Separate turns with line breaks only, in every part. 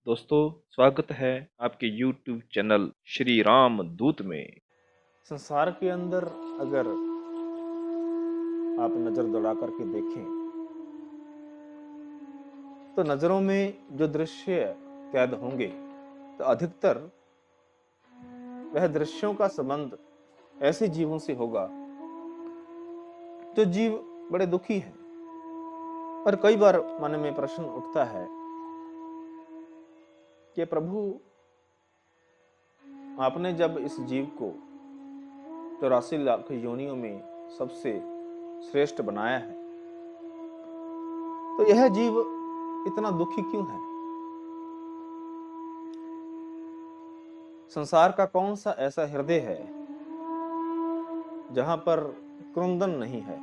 दोस्तों, स्वागत है आपके YouTube चैनल श्री राम दूत में।
संसार के अंदर अगर आप नजर दौड़ा करके देखें तो नजरों में जो दृश्य कैद होंगे तो अधिकतर वह दृश्यों का संबंध ऐसे जीवों से होगा जो जीव बड़े दुखी हैं। पर कई बार मन में प्रश्न उठता है कि प्रभु, आपने जब इस जीव को 84 लाख योनियों में सबसे श्रेष्ठ बनाया है तो यह जीव इतना दुखी क्यों है? संसार का कौन सा ऐसा हृदय है जहां पर क्रुंदन नहीं है?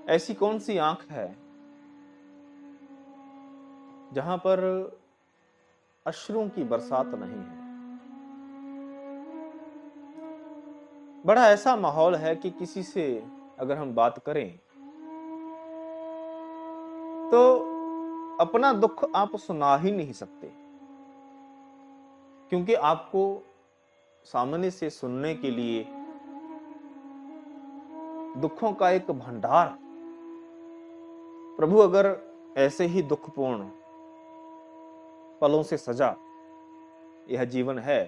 ऐसी कौन सी आंख है जहां पर अश्रुओं की बरसात नहीं है? बड़ा ऐसा माहौल है कि किसी से अगर हम बात करें तो अपना दुख आप सुना ही नहीं सकते, क्योंकि आपको सामने से सुनने के लिए दुखों का एक भंडार। प्रभु, अगर ऐसे ही दुखपूर्ण पलों से सजा यह जीवन है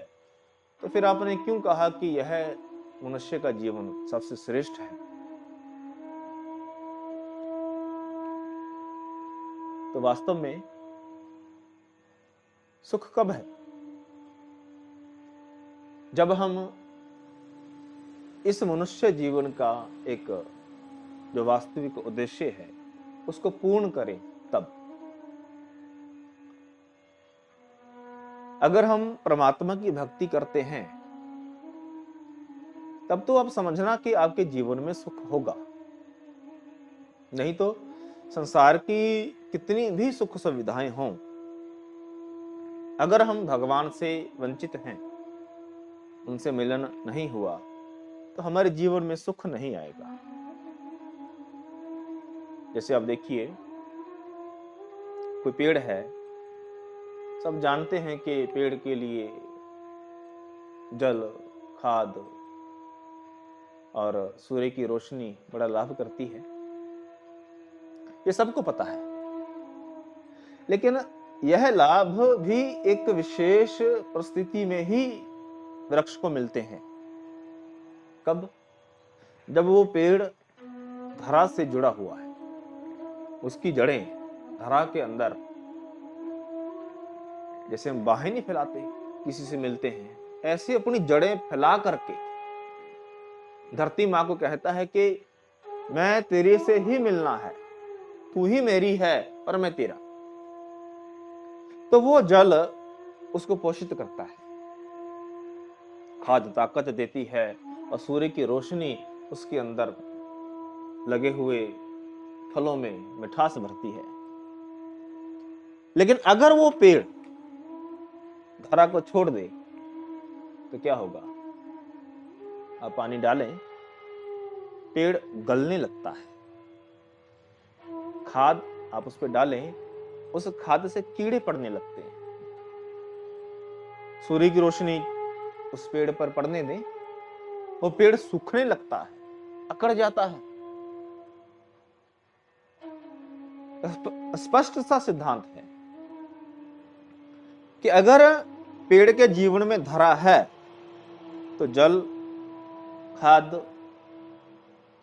तो फिर आपने क्यों कहा कि यह मनुष्य का जीवन सबसे श्रेष्ठ है? तो वास्तव में सुख कब है? जब हम इस मनुष्य जीवन का एक जो वास्तविक उद्देश्य है उसको पूर्ण करें तब। अगर हम परमात्मा की भक्ति करते हैं तब तो आप समझना कि आपके जीवन में सुख होगा, नहीं तो संसार की कितनी भी सुख सुविधाएं हों, अगर हम भगवान से वंचित हैं, उनसे मिलन नहीं हुआ तो हमारे जीवन में सुख नहीं आएगा। जैसे आप देखिए, कोई पेड़ है, सब जानते हैं कि पेड़ के लिए जल, खाद और सूर्य की रोशनी बड़ा लाभ करती है, ये सबको पता है। लेकिन यह लाभ भी एक विशेष परिस्थिति में ही वृक्ष को मिलते हैं। कब? जब वो पेड़ धरा से जुड़ा हुआ है, उसकी जड़ें धरा के अंदर, जैसे हम बाहें नहीं फैलाते किसी से मिलते हैं, ऐसे अपनी जड़ें फैला करके धरती माँ को कहता है कि मैं तेरे से ही मिलना है, तू ही मेरी है और मैं तेरा। तो वो जल उसको पोषित करता है, खाद ताकत देती है और सूर्य की रोशनी उसके अंदर लगे हुए फलों में मिठास भरती है। लेकिन अगर वो पेड़ धरा को छोड़ दे तो क्या होगा? आप पानी डालें, पेड़ गलने लगता है। खाद आप उस पर डालें, उस खाद से कीड़े पड़ने लगते हैं। सूर्य की रोशनी उस पेड़ पर पड़ने दें, वो पेड़ सूखने लगता है, अकड़ जाता है। स्पष्ट सा सिद्धांत है कि अगर पेड़ के जीवन में धरा है तो जल, खाद,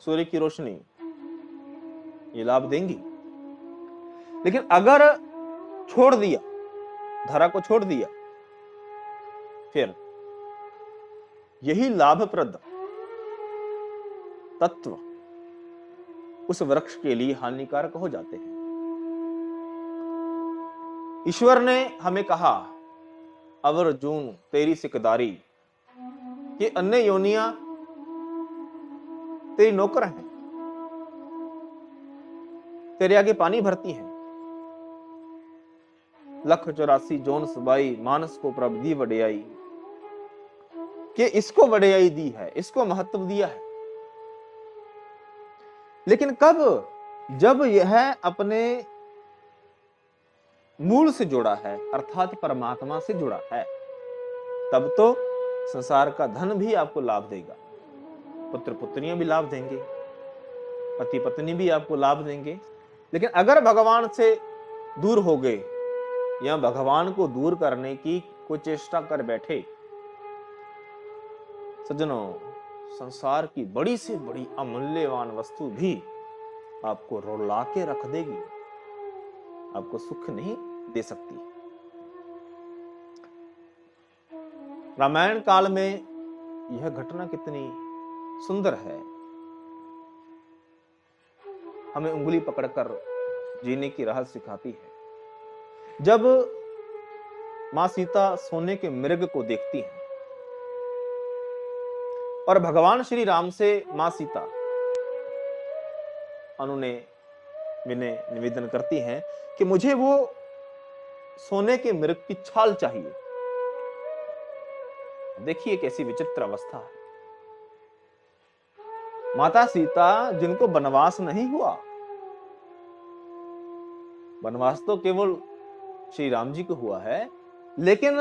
सूर्य की रोशनी ये लाभ देंगी। लेकिन अगर छोड़ दिया, धरा को छोड़ दिया, फिर यही लाभप्रद तत्व उस वृक्ष के लिए हानिकारक हो जाते हैं। ईश्वर ने हमें कहा, अवर जून तेरी सिकदारी, ये अन्य योनियां तेरी नौकर हैं, तेरे आगे पानी भरती हैं। 184 जोन सुबाई मानस को प्रभ दी वडियाई, कि इसको वडियाई दी है, इसको महत्व दिया है। लेकिन कब? जब यह अपने मूल से जुड़ा है, अर्थात परमात्मा से जुड़ा है, तब तो संसार का धन भी आपको लाभ देगा, पुत्र पुत्रियां भी लाभ देंगे, पति पत्नी भी आपको लाभ देंगे। लेकिन अगर भगवान से दूर हो गए या भगवान को दूर करने की कोई चेष्टा कर बैठे, सज्जनों, संसार की बड़ी से बड़ी अमूल्यवान वस्तु भी आपको रुला के रख देगी, आपको सुख नहीं दे सकती। रामायण काल में यह घटना कितनी सुंदर है, हमें उंगली पकड़कर जीने की राह सिखाती है। जब मां सीता सोने के मृग को देखती हैं और भगवान श्री राम से मां सीता अनुनय विनय निवेदन करती हैं कि मुझे वो सोने के मृग की छाल चाहिए। देखिए कैसी विचित्र अवस्था है। माता सीता जिनको वनवास नहीं हुआ, वनवास तो केवल श्री राम जी को हुआ है, लेकिन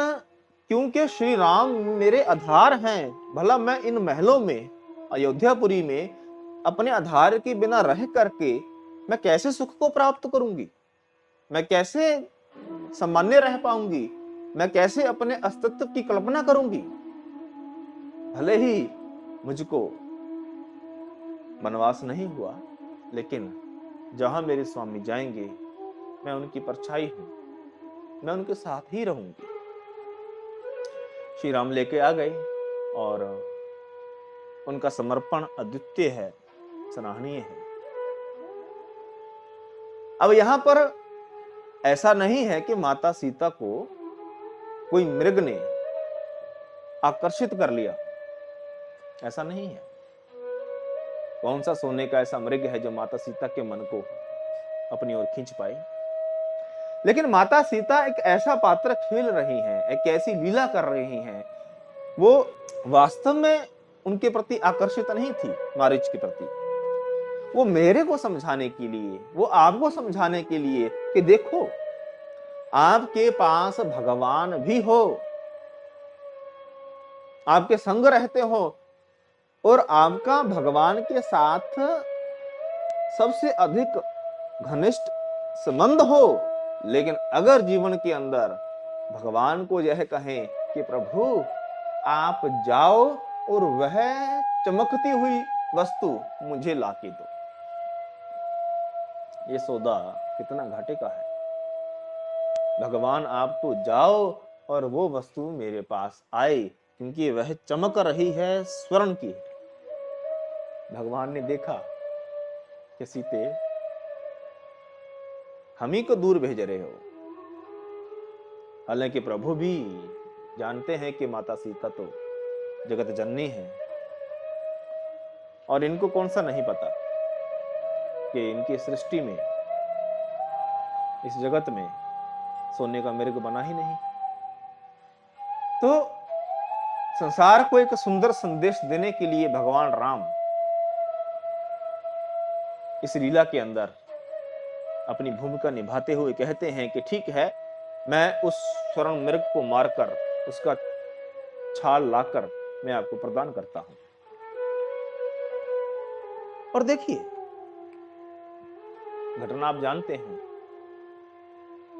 क्योंकि श्री राम मेरे आधार हैं, भला मैं इन महलों में अयोध्यापुरी में अपने आधार के बिना रह करके मैं कैसे सुख को प्राप्त करूंगी, मैं कैसे सामान्य रह पाऊंगी, मैं कैसे अपने अस्तित्व की कल्पना करूंगी। भले ही मुझको वनवास नहीं हुआ, लेकिन जहां मेरे स्वामी जाएंगे मैं उनकी परछाई हूं, मैं उनके साथ ही रहूंगी। श्री राम लेके आ गए और उनका समर्पण अद्वितीय है, सराहनीय है। अब यहां पर ऐसा नहीं है कि माता सीता को कोई मृग ने आकर्षित कर लिया, ऐसा नहीं है। कौन सा सोने का ऐसा मृग है जो माता सीता के मन को अपनी ओर खींच पाए। लेकिन माता सीता एक ऐसा पात्र खेल रही हैं, एक ऐसी लीला कर रही हैं, वो वास्तव में उनके प्रति आकर्षित नहीं थी, मारीच के प्रति। वो मेरे को समझाने के लिए, वो आपको समझाने के लिए कि देखो आपके पास भगवान भी हो, आपके संग रहते हो और आपका भगवान के साथ सबसे अधिक घनिष्ठ संबंध हो, लेकिन अगर जीवन के अंदर भगवान को यह कहें कि प्रभु आप जाओ और वह चमकती हुई वस्तु मुझे लाके दो, ये सौदा कितना घाटे का है। भगवान आप तो जाओ और वो वस्तु मेरे पास आए, क्योंकि वह चमक रही है, स्वर्ण की। भगवान ने देखा कि सीते हम ही को दूर भेज रहे हो। हालांकि प्रभु भी जानते हैं कि माता सीता तो जगत जननी है और इनको कौन सा नहीं पता कि इनकी सृष्टि में, इस जगत में सोने का मृग बना ही नहीं। तो संसार को एक सुंदर संदेश देने के लिए भगवान राम इस लीला के अंदर अपनी भूमिका निभाते हुए कहते हैं कि ठीक है, मैं उस स्वर्ण मृग को मारकर उसका छाल लाकर मैं आपको प्रदान करता हूं। और देखिए घटना आप जानते हैं,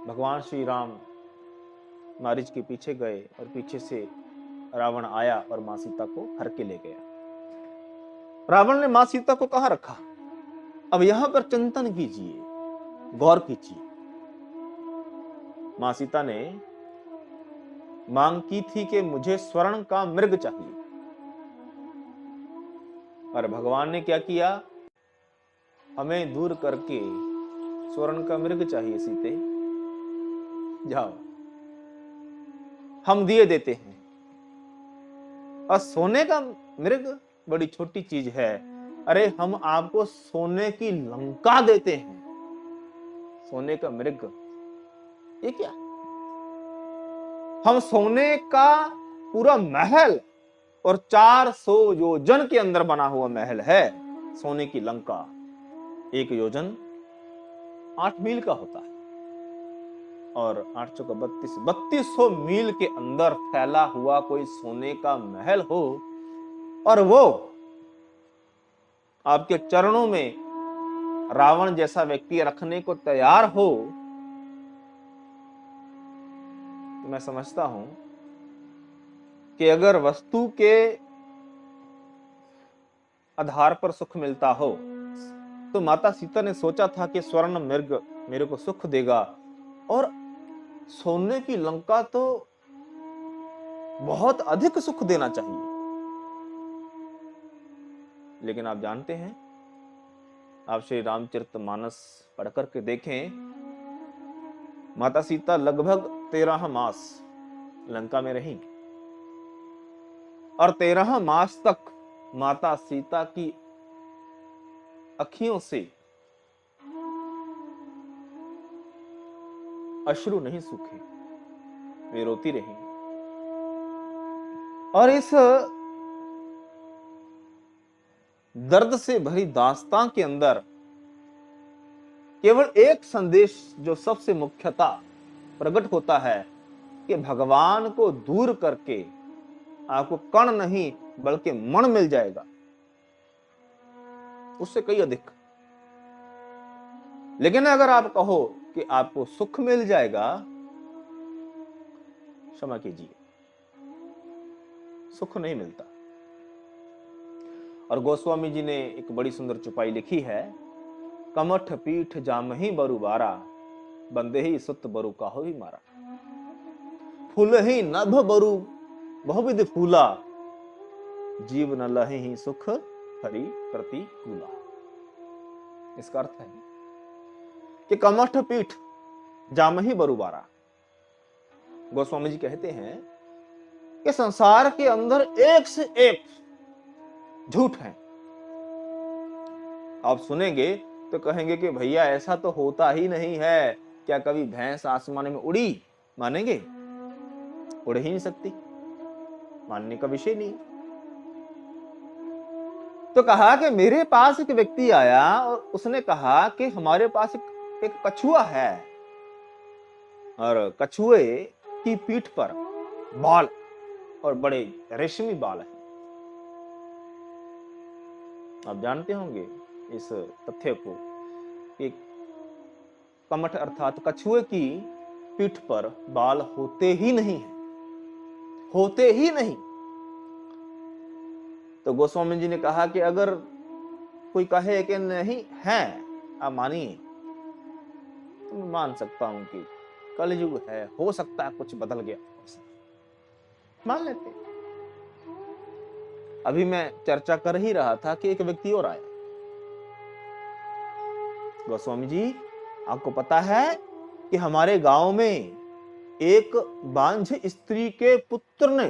भगवान श्री राम मारीच के पीछे गए और पीछे से रावण आया और मां सीता को हर के ले गया। रावण ने मां सीता को कहां रखा? अब यहां पर चिंतन कीजिए, गौर कीजिए। मां सीता ने मांग की थी कि मुझे स्वर्ण का मृग चाहिए, और भगवान ने क्या किया? हमें दूर करके स्वर्ण का मृग चाहिए सीते, जाओ हम दिए देते हैं। और सोने का मृग बड़ी छोटी चीज है, अरे हम आपको सोने की लंका देते हैं। सोने का मृग ये क्या? हम सोने का पूरा महल, और 400 योजन के अंदर बना हुआ महल है सोने की लंका। 1 योजन 8 मील का होता है। और 8 चौका 32, 3200 मील के अंदर फैला हुआ कोई सोने का महल हो और वो आपके चरणों में रावण जैसा व्यक्ति रखने को तैयार हो, तो मैं समझता हूं कि अगर वस्तु के आधार पर सुख मिलता हो तो माता सीता ने सोचा था कि स्वर्ण मृग मेरे को सुख देगा, और सोने की लंका तो बहुत अधिक सुख देना चाहिए। लेकिन आप जानते हैं, आप श्री रामचरितमानस पढ़ करके देखें, माता सीता लगभग 13 मास लंका में रही और 13 मास तक माता सीता की अखियों से अश्रु नहीं सूखे, वे रोती रही। और इस दर्द से भरी दास्तां के अंदर केवल एक संदेश जो सबसे मुख्यता प्रकट होता है कि भगवान को दूर करके आपको कण नहीं बल्कि मन मिल जाएगा, उससे कई अधिक। लेकिन अगर आप कहो कि आपको सुख मिल जाएगा, क्षमा कीजिए, सुख नहीं मिलता। और गोस्वामी जी ने एक बड़ी सुंदर चौपाई लिखी है, कमठ पीठ जामहि बरु बारा, बंदे ही सुत बरु काहो ही मारा। फूल ही नभ बरु बहुविध फूला, जीव न लहे ही सुख हरि प्रतिकूला। इसका अर्थ है कि कमठ पीठ जामहि बरु बारा। गोस्वामी जी कहते हैं कि संसार के अंदर एक से एक झूठ है। आप सुनेंगे तो कहेंगे कि भैया ऐसा तो होता ही नहीं है, क्या कभी भैंस आसमान में उड़ी? मानेंगे? उड़ ही नहीं सकती, मानने का विषय नहीं। तो कहा कि मेरे पास एक व्यक्ति आया और उसने कहा कि हमारे पास एक कछुआ है और कछुए की पीठ पर बाल और बड़े रेशमी बाल हैं। आप जानते होंगे इस तथ्य को कि कमठ अर्थात कछुए की पीठ पर बाल होते ही नहीं है, होते ही नहीं। तो गोस्वामी जी ने कहा कि अगर कोई कहे कि नहीं है, आप मानिए, तो मैं मान सकता हूं कि कलयुग है, हो सकता है कुछ बदल गया, मान लेते। अभी मैं चर्चा कर ही रहा था कि एक व्यक्ति और आया। गोस्वामी जी, आपको पता है कि हमारे गांव में एक बांझ स्त्री के पुत्र ने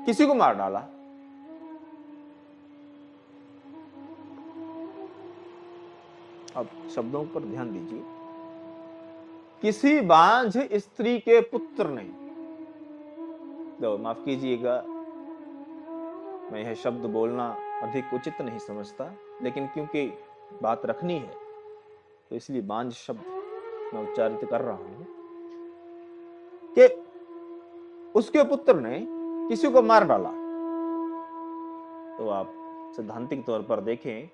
किसी को मार डाला। अब शब्दों पर ध्यान दीजिए, किसी बांझ स्त्री के पुत्र ने, तो माफ कीजिएगा मैं यह शब्द बोलना अधिक उचित नहीं समझता, लेकिन क्योंकि बात रखनी है तो इसलिए बांझ शब्द मैं उच्चारित कर रहा हूं कि उसके पुत्र ने किसी को मार डाला। तो आप सैद्धांतिक तौर पर देखें,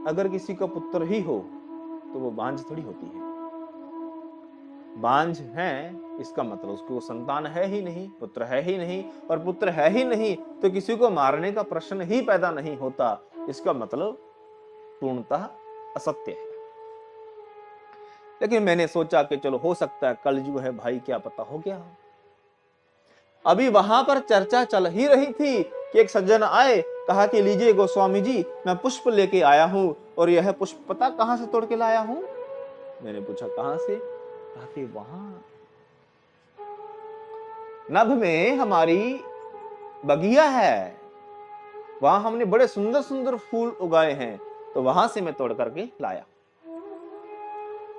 अगर किसी का पुत्र ही हो तो वो बांझ थोड़ी होती है। बांझ है इसका मतलब उसको संतान है ही नहीं, पुत्र है ही नहीं, और पुत्र है ही नहीं तो किसी को मारने का प्रश्न ही पैदा नहीं होता। इसका मतलब पूर्णतः असत्य है। लेकिन मैंने सोचा कि चलो हो सकता है कलयुग है भाई, क्या पता हो गया। अभी वहां पर चर्चा चल ही रही थी कि एक सज्जन आए, कहा कि लीजिए गोस्वामी जी, मैं पुष्प लेके आया हूं और यह पुष्प पता कहां से तोड़ के लाया हूं। मैंने पूछा कहां से? कहा कि वहां नभ में हमारी बगिया है, वहां हमने बड़े सुंदर सुंदर फूल उगाए हैं, तो वहां से मैं तोड़ करके लाया।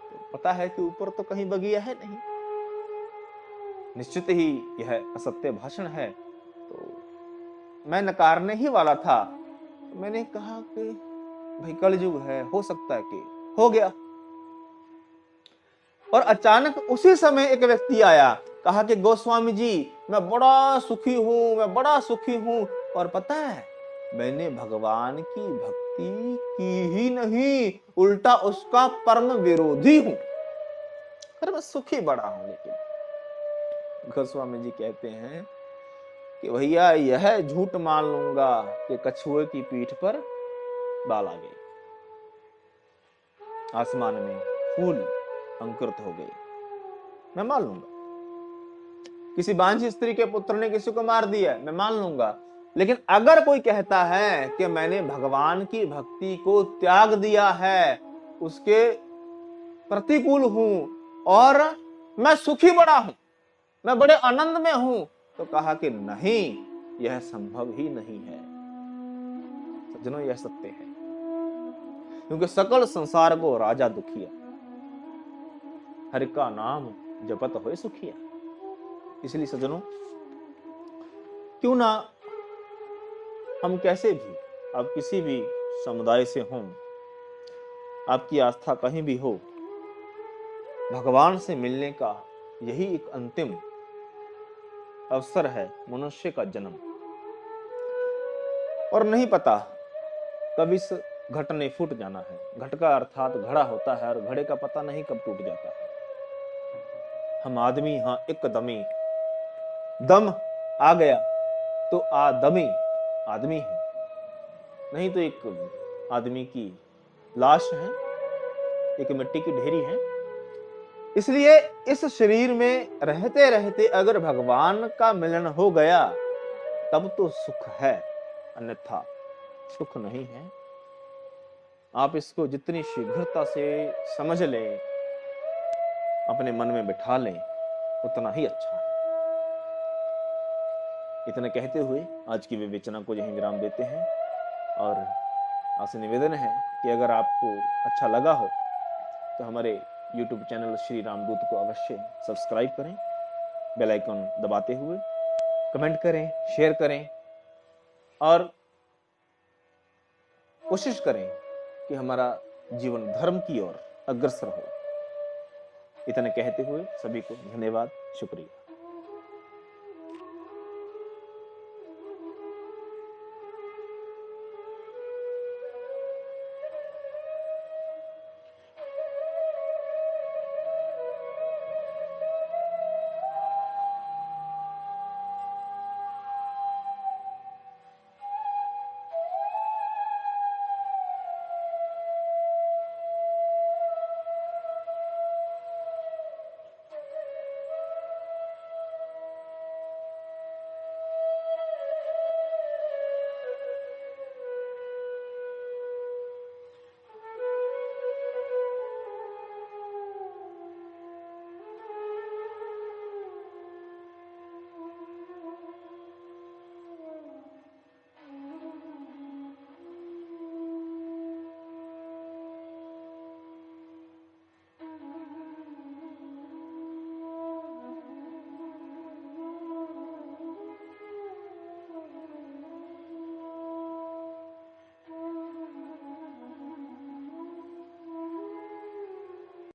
तो पता है कि ऊपर तो कहीं बगिया है नहीं, निश्चित ही यह असत्य भाषण है। तो मैं नकारने ही वाला था। तो मैंने कहा कि भाई कलयुग है, हो सकता है कि हो गया। और अचानक उसी समय एक व्यक्ति आया, कहा कि गोस्वामी जी मैं बड़ा सुखी हूं, मैं बड़ा सुखी हूं, और पता है मैंने भगवान की भक्ति की ही नहीं, उल्टा उसका परम विरोधी हूं। अरे मैं सुखी बड़ा हूं। लेकिन गोस्वामी जी कहते हैं कि भैया यह झूठ मान लूंगा कि कछुए की पीठ पर बाल आ गए, आसमान में फूल अंकुरित हो गए, मैं मान लूंगा। किसी बांझी स्त्री के पुत्र ने किसी को मार दिया, मैं मान लूंगा। लेकिन अगर कोई कहता है कि मैंने भगवान की भक्ति को त्याग दिया है, उसके प्रतिकूल हूं और मैं सुखी बड़ा हूं, मैं बड़े आनंद में हूं, तो कहा कि नहीं, यह संभव ही नहीं है। सज्जनों यह सत्य है, क्योंकि सकल संसार को राजा दुखिया, हरि का नाम जपत होए सुखिया। इसलिए सज्जनों क्यों ना हम कैसे भी, आप किसी भी समुदाय से हों, आपकी आस्था कहीं भी हो, भगवान से मिलने का यही एक अंतिम अवसर है मनुष्य का जन्म। और नहीं पता कब इस घट ने फूट जाना है। घट का अर्थात घड़ा होता है, और घड़े का पता नहीं कब टूट जाता है। हम आदमी हाँ एकदमी, दम आ गया तो आदमी आदमी है, नहीं तो एक आदमी की लाश है, एक मिट्टी की ढेरी है। इसलिए इस शरीर में रहते रहते अगर भगवान का मिलन हो गया तब तो सुख है, अन्यथा सुख नहीं है। आप इसको जितनी शीघ्रता से समझ लें, अपने मन में बिठा लें, उतना ही अच्छा है। इतने कहते हुए आज की विवेचना को यहीं विराम देते हैं, और आपसे निवेदन है कि अगर आपको अच्छा लगा हो तो हमारे YouTube चैनल श्री रामदूत को अवश्य सब्सक्राइब करें, बेल आइकन दबाते हुए कमेंट करें, शेयर करें, और कोशिश करें कि हमारा जीवन धर्म की ओर अग्रसर हो। इतने कहते हुए सभी को धन्यवाद, शुक्रिया।